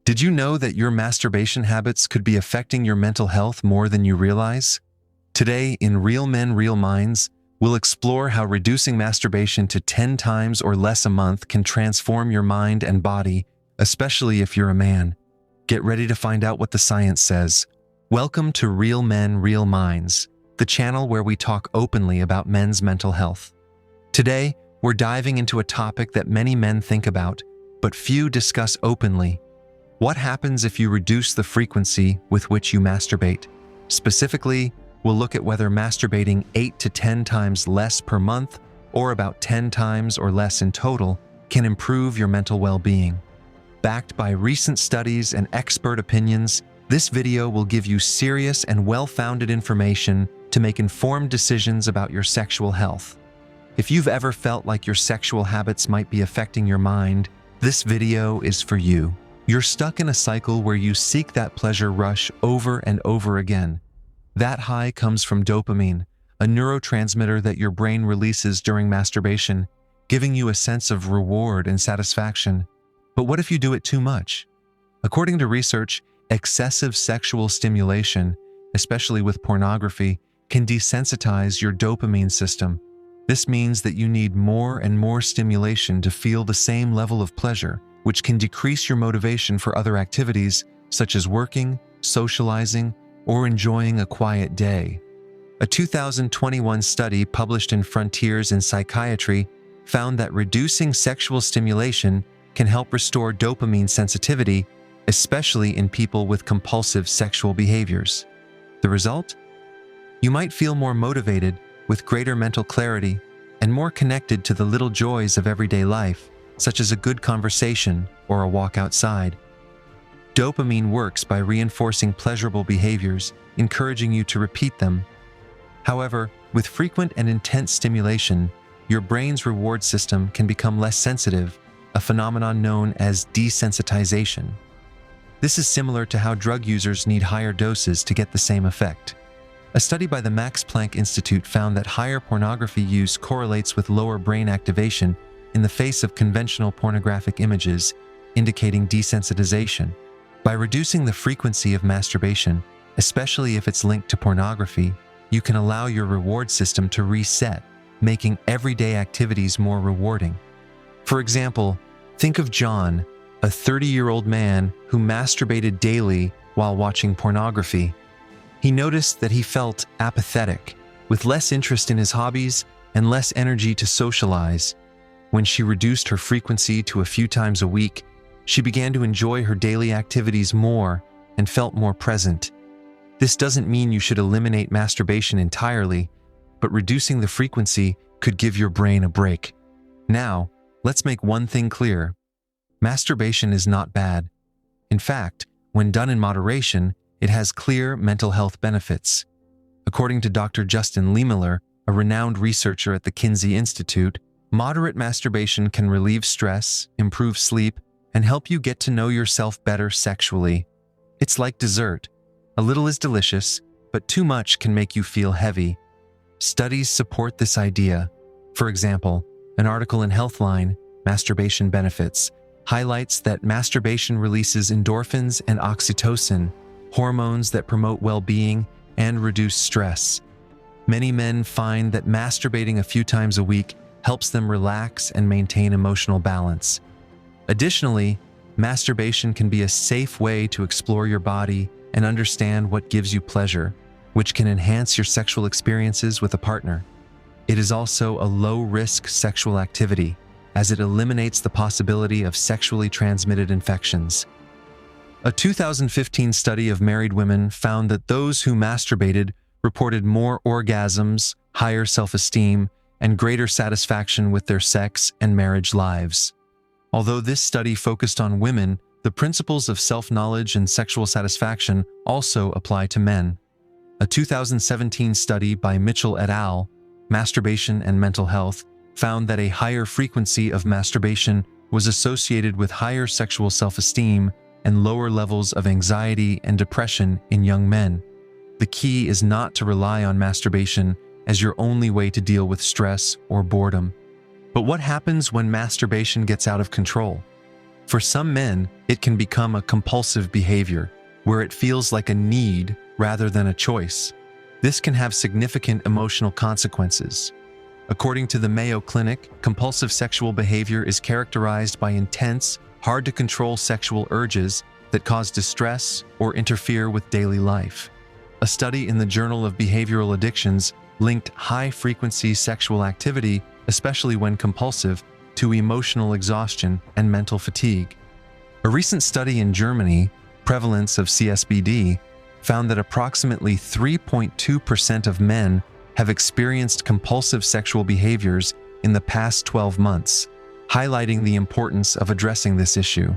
Did you know that your masturbation habits could be affecting your mental health more than you realize? Today, in Real Men, Real Minds, we'll explore how reducing masturbation to 10 times or less a month can transform your mind and body, especially if you're a man. Get ready to find out what the science says. Welcome to Real Men, Real Minds, the channel where we talk openly about men's mental health. Today, we're diving into a topic that many men think about, but few discuss openly. What happens if you reduce the frequency with which you masturbate? Specifically, we'll look at whether masturbating 8 to 10 times less per month, or about 10 times or less in total, can improve your mental well-being. Backed by recent studies and expert opinions, this video will give you serious and well-founded information to make informed decisions about your sexual health. If you've ever felt like your sexual habits might be affecting your mind, this video is for you. You're stuck in a cycle where you seek that pleasure rush over and over again. That high comes from dopamine, a neurotransmitter that your brain releases during masturbation, giving you a sense of reward and satisfaction. But what if you do it too much? According to research, excessive sexual stimulation, especially with pornography, can desensitize your dopamine system. This means that you need more and more stimulation to feel the same level of pleasure, which can decrease your motivation for other activities such as working, socializing, or enjoying a quiet day. A 2021 study published in Frontiers in Psychiatry found that reducing sexual stimulation can help restore dopamine sensitivity, especially in people with compulsive sexual behaviors. The result? You might feel more motivated, with greater mental clarity, and more connected to the little joys of everyday life, such as a good conversation or a walk outside. Dopamine works by reinforcing pleasurable behaviors, encouraging you to repeat them. However, with frequent and intense stimulation, your brain's reward system can become less sensitive, a phenomenon known as desensitization. This is similar to how drug users need higher doses to get the same effect. A study by the Max Planck Institute found that higher pornography use correlates with lower brain activation in the face of conventional pornographic images, indicating desensitization. By reducing the frequency of masturbation, especially if it's linked to pornography, you can allow your reward system to reset, making everyday activities more rewarding. For example, think of John, a 30-year-old man who masturbated daily while watching pornography. He noticed that he felt apathetic, with less interest in his hobbies and less energy to socialize. When she reduced her frequency to a few times a week, she began to enjoy her daily activities more and felt more present. This doesn't mean you should eliminate masturbation entirely, but reducing the frequency could give your brain a break. Now, let's make one thing clear. Masturbation is not bad. In fact, when done in moderation, it has clear mental health benefits. According to Dr. Justin Liemiller, a renowned researcher at the Kinsey Institute, moderate masturbation can relieve stress, improve sleep, and help you get to know yourself better sexually. It's like dessert. A little is delicious, but too much can make you feel heavy. Studies support this idea. For example, an article in Healthline, Masturbation Benefits, highlights that masturbation releases endorphins and oxytocin, hormones that promote well-being and reduce stress. Many men find that masturbating a few times a week helps them relax and maintain emotional balance. Additionally, masturbation can be a safe way to explore your body and understand what gives you pleasure, which can enhance your sexual experiences with a partner. It is also a low-risk sexual activity, as it eliminates the possibility of sexually transmitted infections. A 2015 study of married women found that those who masturbated reported more orgasms, higher self-esteem, and greater satisfaction with their sex and marriage lives. Although this study focused on women, the principles of self-knowledge and sexual satisfaction also apply to men. A 2017 study by Mitchell et al., Masturbation and Mental Health, found that a higher frequency of masturbation was associated with higher sexual self-esteem and lower levels of anxiety and depression in young men. The key is not to rely on masturbation as your only way to deal with stress or boredom. But what happens when masturbation gets out of control? For some men, it can become a compulsive behavior, where it feels like a need rather than a choice. This can have significant emotional consequences. According to the Mayo Clinic, compulsive sexual behavior is characterized by intense, hard-to-control sexual urges that cause distress or interfere with daily life. A study in the Journal of Behavioral Addictions linked high-frequency sexual activity, especially when compulsive, to emotional exhaustion and mental fatigue. A recent study in Germany, Prevalence of CSBD, found that approximately 3.2% of men have experienced compulsive sexual behaviors in the past 12 months, highlighting the importance of addressing this issue.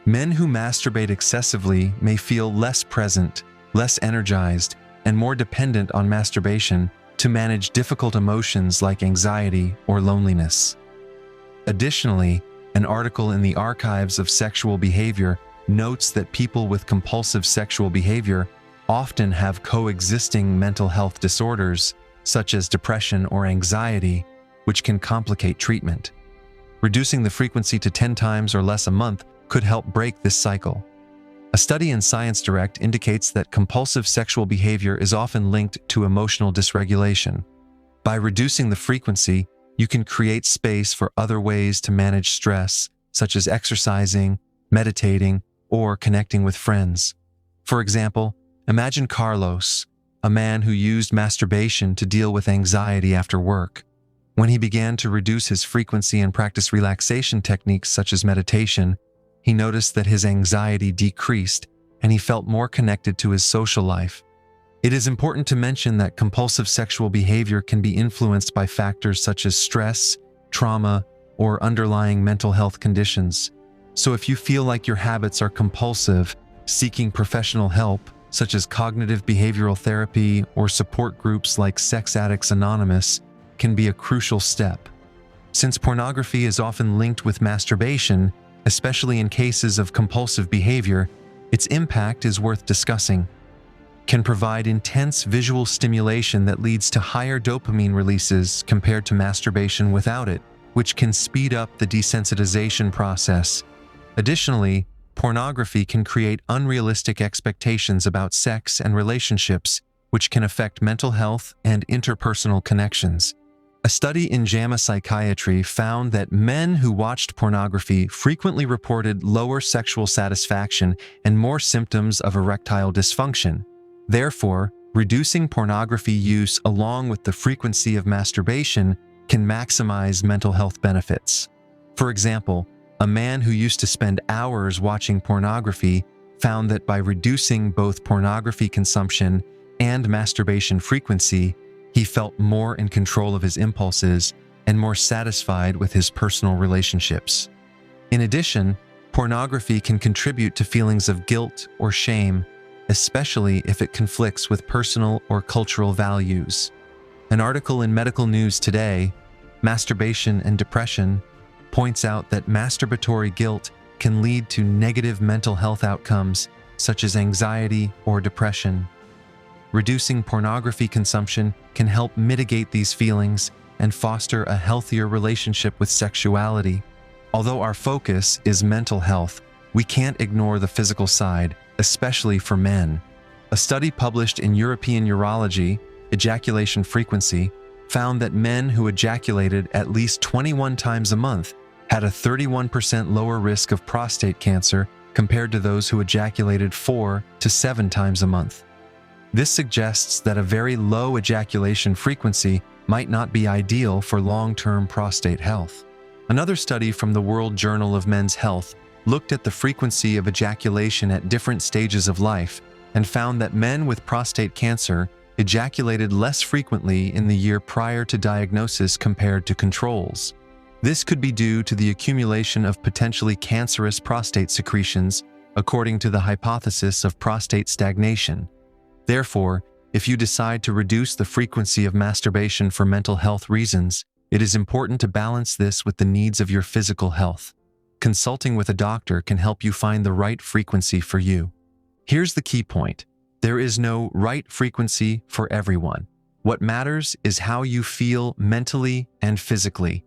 Men who masturbate excessively may feel less present, less energized, and more dependent on masturbation to manage difficult emotions like anxiety or loneliness. Additionally, an article in the Archives of Sexual Behavior notes that people with compulsive sexual behavior often have coexisting mental health disorders, such as depression or anxiety, which can complicate treatment. Reducing the frequency to 10 times or less a month could help break this cycle. A study in Science Direct indicates that compulsive sexual behavior is often linked to emotional dysregulation. By reducing the frequency, you can create space for other ways to manage stress, such as exercising, meditating, or connecting with friends. For example, imagine Carlos, a man who used masturbation to deal with anxiety after work. When he began to reduce his frequency and practice relaxation techniques such as meditation, he noticed that his anxiety decreased and he felt more connected to his social life. It is important to mention that compulsive sexual behavior can be influenced by factors such as stress, trauma, or underlying mental health conditions. So if you feel like your habits are compulsive, seeking professional help, such as cognitive behavioral therapy or support groups like Sex Addicts Anonymous, can be a crucial step. Since pornography is often linked with masturbation, especially in cases of compulsive behavior, its impact is worth discussing. Can provide intense visual stimulation that leads to higher dopamine releases compared to masturbation without it, which can speed up the desensitization process. Additionally, pornography can create unrealistic expectations about sex and relationships, which can affect mental health and interpersonal connections. A study in JAMA Psychiatry found that men who watched pornography frequently reported lower sexual satisfaction and more symptoms of erectile dysfunction. Therefore, reducing pornography use along with the frequency of masturbation can maximize mental health benefits. For example, a man who used to spend hours watching pornography found that by reducing both pornography consumption and masturbation frequency, he felt more in control of his impulses and more satisfied with his personal relationships. In addition, pornography can contribute to feelings of guilt or shame, especially if it conflicts with personal or cultural values. An article in Medical News Today, Masturbation and Depression, points out that masturbatory guilt can lead to negative mental health outcomes such as anxiety or depression. Reducing pornography consumption can help mitigate these feelings and foster a healthier relationship with sexuality. Although our focus is mental health, we can't ignore the physical side, especially for men. A study published in European Urology, Ejaculation Frequency, found that men who ejaculated at least 21 times a month had a 31% lower risk of prostate cancer compared to those who ejaculated 4 to 7 times a month. This suggests that a very low ejaculation frequency might not be ideal for long-term prostate health. Another study from the World Journal of Men's Health looked at the frequency of ejaculation at different stages of life and found that men with prostate cancer ejaculated less frequently in the year prior to diagnosis compared to controls. This could be due to the accumulation of potentially cancerous prostate secretions, according to the hypothesis of prostate stagnation. Therefore, if you decide to reduce the frequency of masturbation for mental health reasons, it is important to balance this with the needs of your physical health. Consulting with a doctor can help you find the right frequency for you. Here's the key point. There is no right frequency for everyone. What matters is how you feel mentally and physically.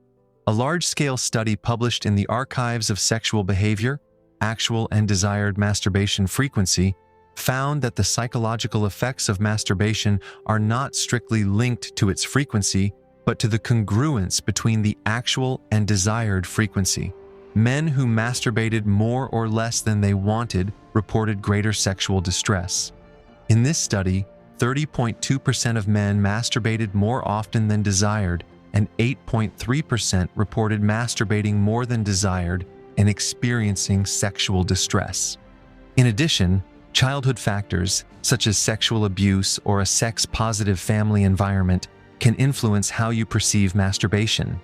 A large-scale study published in the Archives of Sexual Behavior, Actual and Desired Masturbation Frequency, found that the psychological effects of masturbation are not strictly linked to its frequency, but to the congruence between the actual and desired frequency. Men who masturbated more or less than they wanted reported greater sexual distress. In this study, 30.2% of men masturbated more often than desired, and 8.3% reported masturbating more than desired and experiencing sexual distress. In addition, childhood factors, such as sexual abuse or a sex-positive family environment, can influence how you perceive masturbation.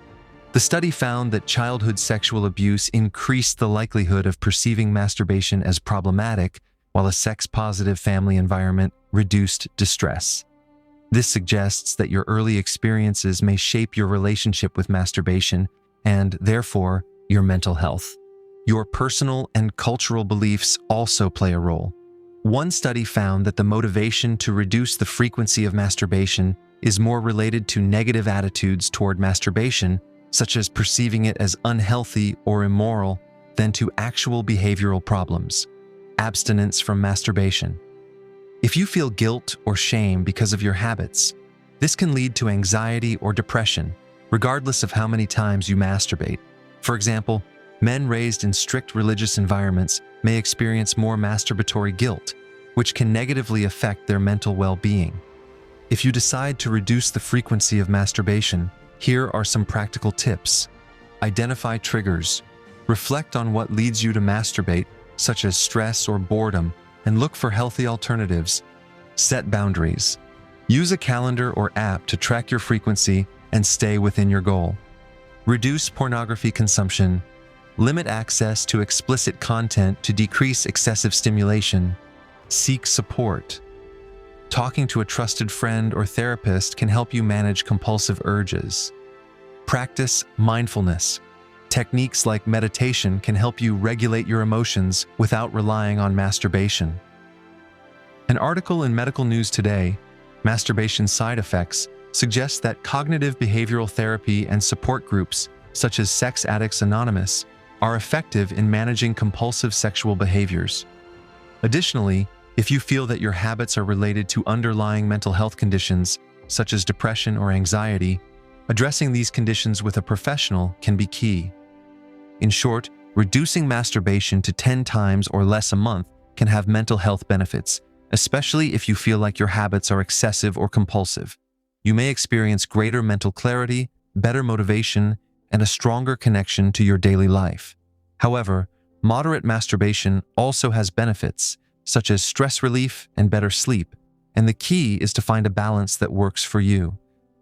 The study found that childhood sexual abuse increased the likelihood of perceiving masturbation as problematic, while a sex-positive family environment reduced distress. This suggests that your early experiences may shape your relationship with masturbation and, therefore, your mental health. Your personal and cultural beliefs also play a role. One study found that the motivation to reduce the frequency of masturbation is more related to negative attitudes toward masturbation, such as perceiving it as unhealthy or immoral, than to actual behavioral problems. Abstinence from masturbation. If you feel guilt or shame because of your habits, this can lead to anxiety or depression, regardless of how many times you masturbate. For example, men raised in strict religious environments may experience more masturbatory guilt, which can negatively affect their mental well-being. If you decide to reduce the frequency of masturbation, here are some practical tips. Identify triggers. Reflect on what leads you to masturbate, such as stress or boredom, and look for healthy alternatives. Set boundaries. Use a calendar or app to track your frequency and stay within your goal. Reduce pornography consumption. Limit access to explicit content to decrease excessive stimulation. Seek support. Talking to a trusted friend or therapist can help you manage compulsive urges. Practice mindfulness. Techniques like meditation can help you regulate your emotions without relying on masturbation. An article in Medical News Today, Masturbation Side Effects, suggests that cognitive behavioral therapy and support groups, such as Sex Addicts Anonymous, are effective in managing compulsive sexual behaviors. Additionally, if you feel that your habits are related to underlying mental health conditions, such as depression or anxiety, addressing these conditions with a professional can be key. In short, reducing masturbation to 10 times or less a month can have mental health benefits, especially if you feel like your habits are excessive or compulsive. You may experience greater mental clarity, better motivation, and a stronger connection to your daily life. However, moderate masturbation also has benefits, such as stress relief and better sleep, and the key is to find a balance that works for you.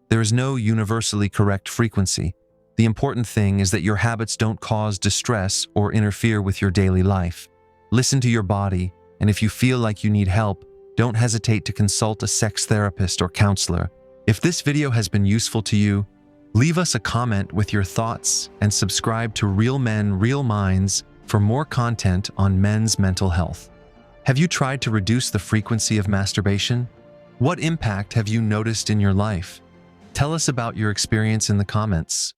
There is no universally correct frequency. The important thing is that your habits don't cause distress or interfere with your daily life. Listen to your body, and if you feel like you need help, don't hesitate to consult a sex therapist or counselor. If this video has been useful to you, leave us a comment with your thoughts and subscribe to Real Men, Real Minds for more content on men's mental health. Have you tried to reduce the frequency of masturbation? What impact have you noticed in your life? Tell us about your experience in the comments.